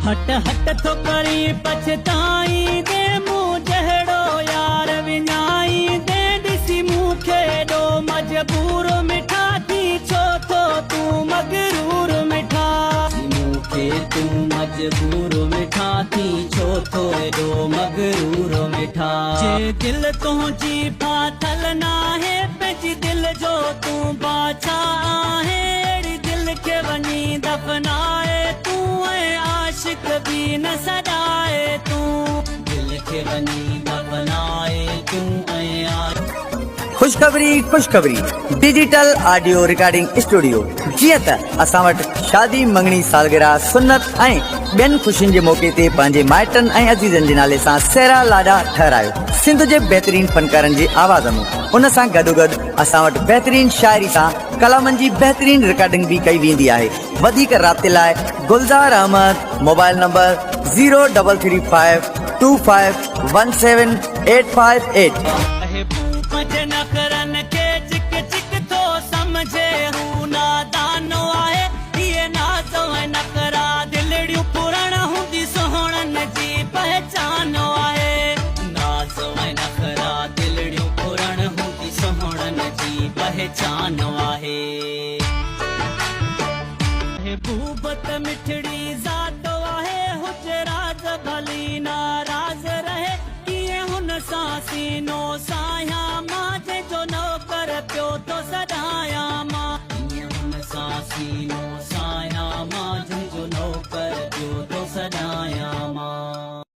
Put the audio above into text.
हट हट थो करी पछताई दे मूं जहड़ो यार विञाई दे ॾिसी मूंखे एॾो मजबूर मिठा थी छो थो तूं मगरूर मिठा मूंखे तूं मजबूर मिठा थी छो थो एॾो मगरूर मिठा जे दिल तुंहिंजी फाथल नाहे पंहिंजी दिल जो तूं बादशाह आहे अहिड़ी दिल खे वञी दफ़नाए तूं ऐं आशिक भी न सदाए तू दिल के वनी न बनाए तू खुशखबरी डिजिटल ऑडियो रिकॉर्डिंग स्टूडियो जीअं त असां वटि शादी मंगणी सालगिरह सुन्नत ऐं ॿियनि खुशियुनि जे मौके ते पंहिंजे माइटनि ऐं अज़ीज़नि जे नाले सां सेरा लाॾा ठहरायो सिंध जे बहितरीन फनकारनि जी आवाज़ में उन सां गॾोगॾु असां वटि बहितरीन शाइरी सां कलामनि जी बहितरीन रिकॉर्डिंग भी कई वेंदी आहे वधीक राब्ते लाइ गुलज़ार अहमद मोबाइल नंबर 0355251785 नखरन के चिक चिक थो समझे हू नादानो आहे ये नाज़ ऐं नखरा दिलड़ियूं पुरण हूंदी सोहणन जी पहचानो आहे नाज़ ऐं नखरा दिलड़ियूं पुरण हूंदी सोहणन जी पहचानो आहे महबूबत मिठड़ी ज़ात आहे हुजे राज भली नाराज़ रहे कीअं हुन सां सीनो साया मां जो नौकर पियो तो सदाया मां कीअं हुन सां सीनो साया मां